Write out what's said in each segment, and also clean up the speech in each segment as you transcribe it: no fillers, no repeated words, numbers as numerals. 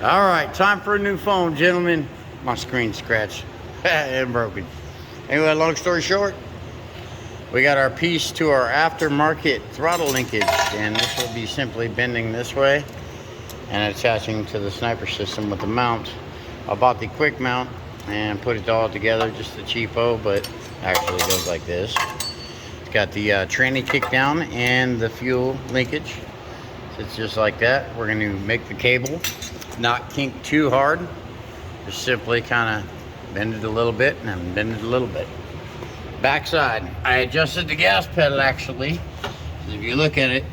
All right, time for a new phone, gentlemen. My screen's scratched and broken. Anyway, long story short, we got our piece to our aftermarket throttle linkage, and this will be simply bending this way and attaching to the sniper system with the mount. I bought the quick mount and put it all together, just a cheapo, but actually it goes like this. It's got the tranny kick down and the fuel linkage. So it's just like that. We're going to make the cable not kink too hard, just simply kind of bend it a little bit and then bend it a little bit. Backside, I adjusted the gas pedal actually. If you look at it,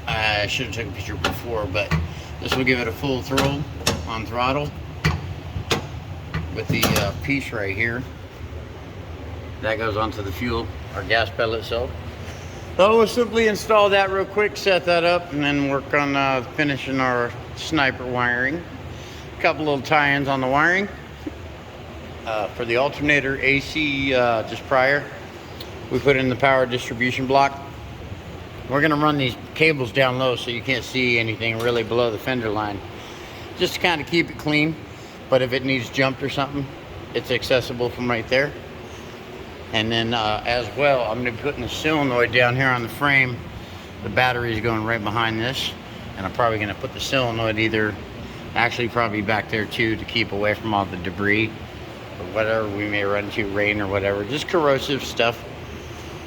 I should have taken a picture before, but this will give it a full throw on throttle with the piece right here. That goes onto the fuel or gas pedal itself. So we'll simply install that real quick, set that up, and then work on finishing our sniper wiring. A couple little tie-ins on the wiring. For the alternator AC just prior, we put in the power distribution block. We're gonna run these cables down low so you can't see anything really below the fender line, just to kind of keep it clean. But if it needs jumped or something, it's accessible from right there. And then as well, I'm gonna be putting the solenoid down here on the frame. The battery is going right behind this, and I'm probably gonna put the solenoid actually probably back there too, to keep away from all the debris or whatever we may run into, rain or whatever, just corrosive stuff,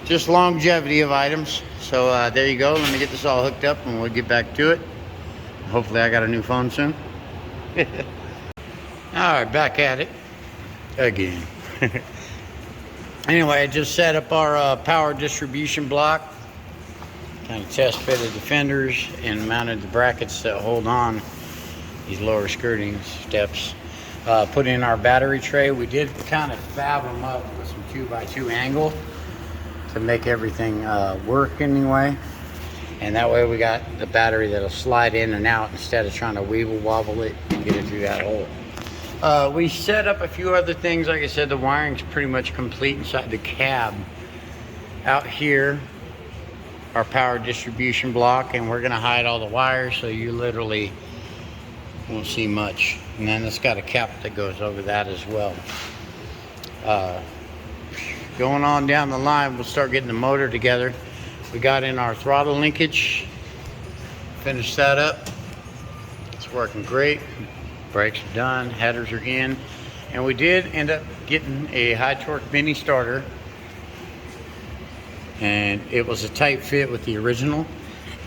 just longevity of items. So there you go. Let me get this all hooked up and we'll get back to it. Hopefully I got a new phone soon. All right, back at it again. Anyway, I just set up our power distribution block, kind of test fitted the fenders and mounted the brackets that hold on these lower skirting steps. Put in our battery tray. We did kind of fab them up with some 2x2 angle to make everything work anyway. And that way we got the battery that'll slide in and out instead of trying to weevil wobble it and get it through that hole. We set up a few other things. Like I said, the wiring's pretty much complete inside the cab. Out here, our power distribution block, and we're gonna hide all the wires so you literally won't see much. And then it's got a cap that goes over that as well. Going on down the line, we'll start getting the motor together. We got in our throttle linkage, finished that up. It's working great. Brakes are done, headers are in, and we did end up getting a high torque mini starter, and it was a tight fit with the original.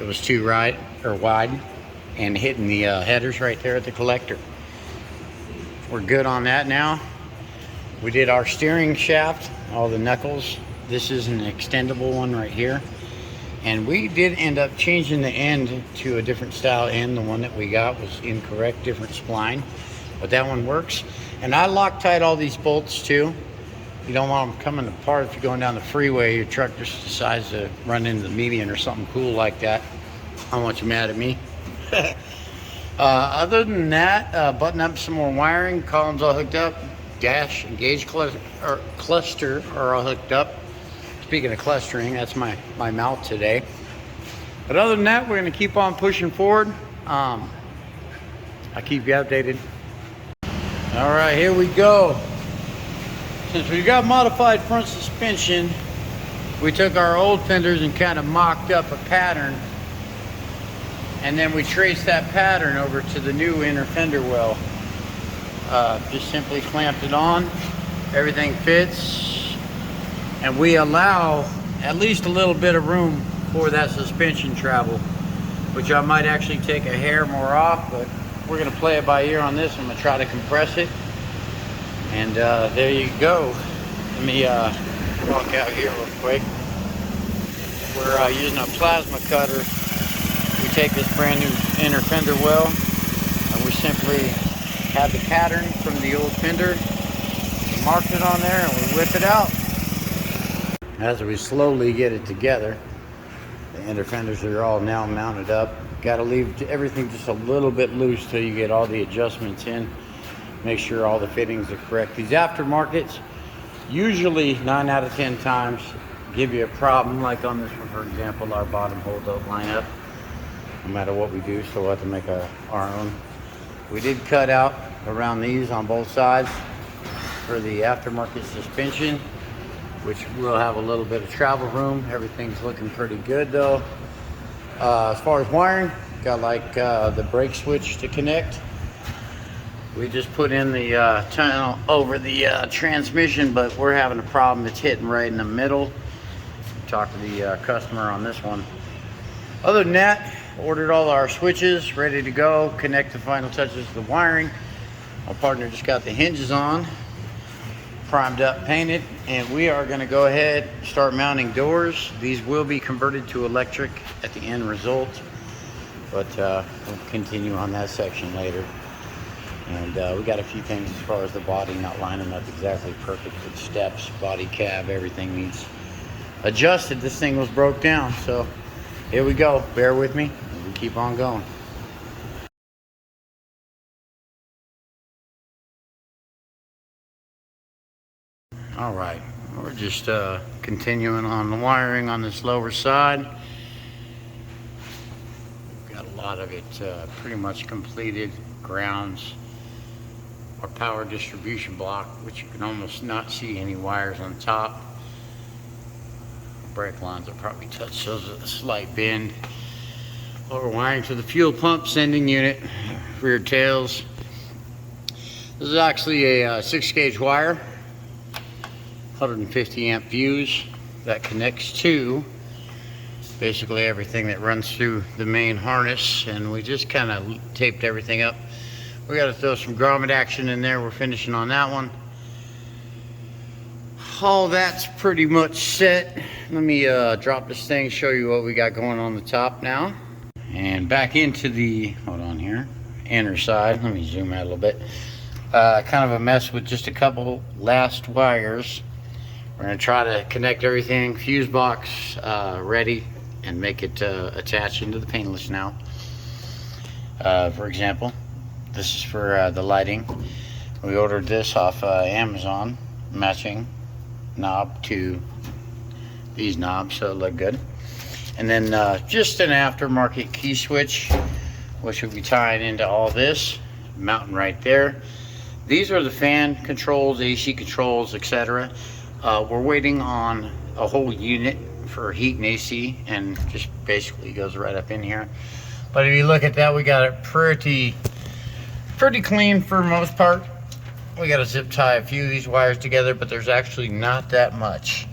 It was too wide and hitting the headers right there at the collector. We're good on that now. We did our steering shaft, all the knuckles. This is an extendable one right here. And we did end up changing the end to a different style end. The one that we got was incorrect, different spline, but that one works. And I Loctite all these bolts too. You don't want them coming apart if you're going down the freeway. Your truck just decides to run into the median or something cool like that. I don't want you mad at me. Other than that, button up some more wiring, columns all hooked up, dash and gauge cluster are all hooked up. Speaking of clustering, that's my mouth today. But other than that, we're going to keep on pushing forward. I'll keep you updated. All right, here we go. Since we got modified front suspension, we took our old fenders and kind of mocked up a pattern. And then we traced that pattern over to the new inner fender well. Just simply clamped it on. Everything fits. And we allow at least a little bit of room for that suspension travel, which I might actually take a hair more off, but we're gonna play it by ear on this. I'm gonna try to compress it. And there you go. Let me walk out here real quick. We're using a plasma cutter. We take this brand new inner fender well, and we simply have the pattern from the old fender, marked it on there, and we whip it out. As we slowly get it together, the inner fenders are all now mounted up. Got to leave everything just a little bit loose till you get all the adjustments in. Make sure all the fittings are correct. These aftermarkets, usually 9 out of 10 times, give you a problem. Like on this one, for example, our bottom hole don't line up no matter what we do, so we'll have to make our own. We did cut out around these on both sides for the aftermarket suspension, which will have a little bit of travel room. Everything's looking pretty good though. As far as wiring, got like the brake switch to connect. We just put in the tunnel over the transmission, but we're having a problem. It's hitting right in the middle. Talk to the customer on this one. Other than that, ordered all our switches, ready to go. Connect the final touches to the wiring. My partner just got the hinges on, primed up, painted, and we are going to go ahead and start mounting doors. These will be converted to electric at the end result, but we'll continue on that section later. And we got a few things as far as the body not lining up exactly perfect with steps, body cab, everything needs adjusted. This thing was broke down, so here we go. Bear with me, and we keep on going. All right, we're just continuing on the wiring on this lower side. We've got a lot of it pretty much completed. Grounds, our power distribution block, which you can almost not see any wires on top. Brake lines will probably touch those at a slight bend. Lower wiring to the fuel pump sending unit, rear tails. This is actually a 6-gauge wire, 150 amp fuse that connects to basically everything that runs through the main harness, and we just kind of taped everything up. We got to throw some grommet action in there. We're finishing on that one. All that's pretty much set. Let me drop this thing, show you what we got going on the top now. And back into the, hold on here, inner side. Let me zoom out a little bit. Kind of a mess with just a couple last wires. We're going to try to connect everything, fuse box ready, and make it attach into the paintless now. For example, this is for the lighting. We ordered this off Amazon, matching knob to these knobs, so it looked good. And then just an aftermarket key switch, which will be tying into all this, mounting right there. These are the fan controls, AC controls, etc. We're waiting on a whole unit for heat and AC, and just basically goes right up in here. But if you look at that, we got it pretty clean for the most part. We got to zip tie a few of these wires together, but there's actually not that much.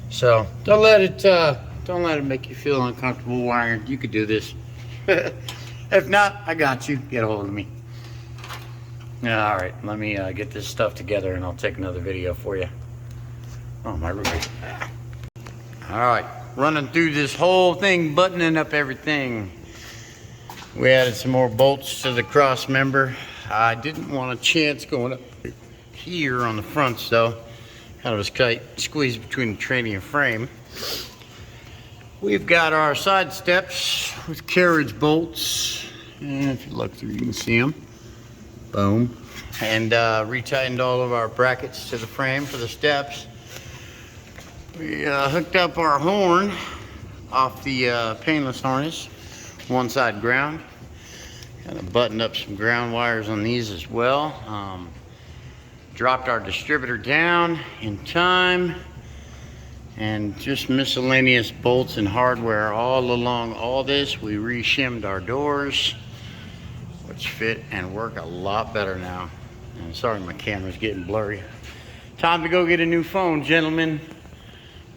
So don't let it make you feel uncomfortable wiring. You could do this. If not, I got you. Get a hold of me. All right, let me get this stuff together, and I'll take another video for you. Oh, my roommate. All right, running through this whole thing, buttoning up everything. We added some more bolts to the cross member. I didn't want a chance going up here on the fronts though. Kind of a tight squeeze between the training and frame. We've got our side steps with carriage bolts. And if you look through, you can see them. Boom. And retightened all of our brackets to the frame for the steps. We hooked up our horn off the painless harness, one side ground. Kind of buttoned up some ground wires on these as well. Dropped our distributor down in time, and just miscellaneous bolts and hardware all along all this. We re-shimmed our doors, which fit and work a lot better now. And sorry, my camera's getting blurry. Time to go get a new phone, gentlemen.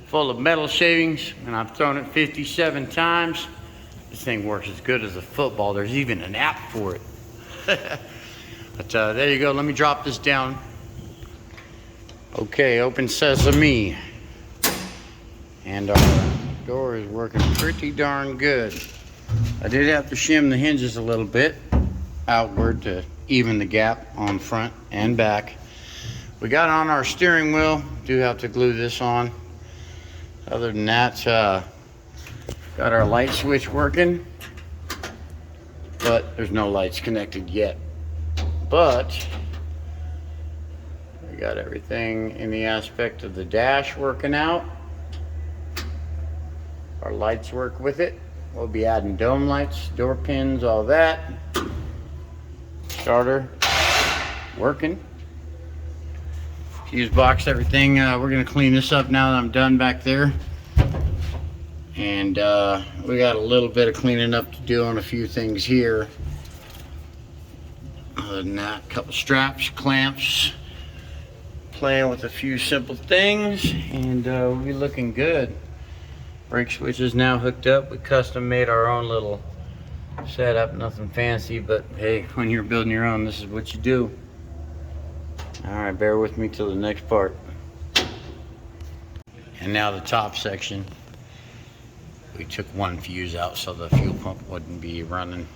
Full of metal shavings, and I've thrown it 57 times. This thing works as good as a football. There's even an app for it. But there you go. Let me drop this down. Okay, open sesame. And our door is working pretty darn good. I did have to shim the hinges a little bit outward to even the gap on front and back. We got on our steering wheel. Do have to glue this on. Other than that, got our light switch working, but there's no lights connected yet. But we got everything in the aspect of the dash working out. Our lights work with it. We'll be adding dome lights, door pins, all that. starter working. Fuse box, everything. We're gonna clean this up now that I'm done back there. And we got a little bit of cleaning up to do on a few things here. Other than that, a couple straps, clamps, playing with a few simple things, and we'll be looking good. Brake switch is now hooked up. We custom made our own little setup, nothing fancy, but hey, when you're building your own, this is what you do. All right, bear with me till the next part. And now the top section. We took one fuse out so the fuel pump wouldn't be running,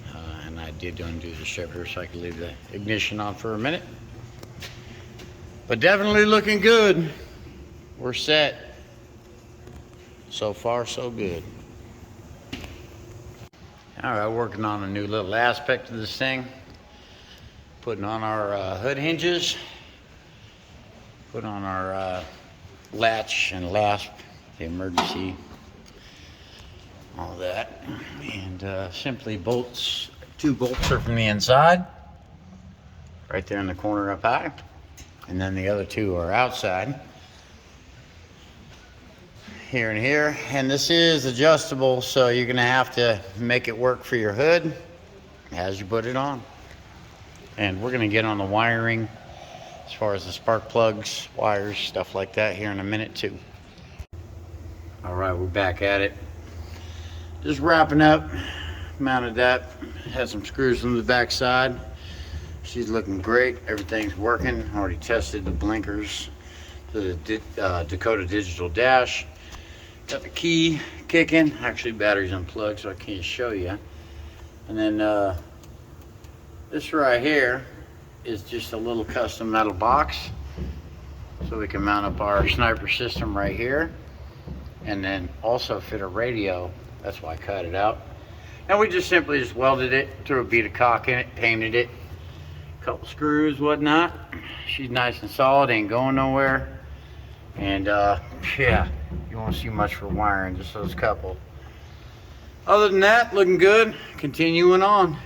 and I did undo the shifter so I could leave the ignition on for a minute. But definitely looking good. We're set. So far, so good. All right, working on a new little aspect of this thing. Putting on our hood hinges. Put on our latch and lasp, the emergency, all that. And simply bolts, 2 bolts are from the inside, right there in the corner up high. And then the other 2 are outside. Here and here, and this is adjustable, so you're gonna have to make it work for your hood as you put it on. And we're gonna get on the wiring as far as the spark plugs, wires, stuff like that here in a minute too. All right, we're back at it. Just wrapping up, mounted that, had some screws on the back side. She's looking great, everything's working. Already tested the blinkers, the Dakota digital dash. Got the key kicking. Actually, battery's unplugged, so I can't show you. And then this right here is just a little custom metal box, so we can mount up our sniper system right here, and then also fit a radio. That's why I cut it out. And we just simply just welded it, threw a bead of caulk in it, painted it, a couple screws, whatnot. She's nice and solid, ain't going nowhere. And yeah, you won't see much for wiring, just those couple. Other than that, looking good. Continuing on.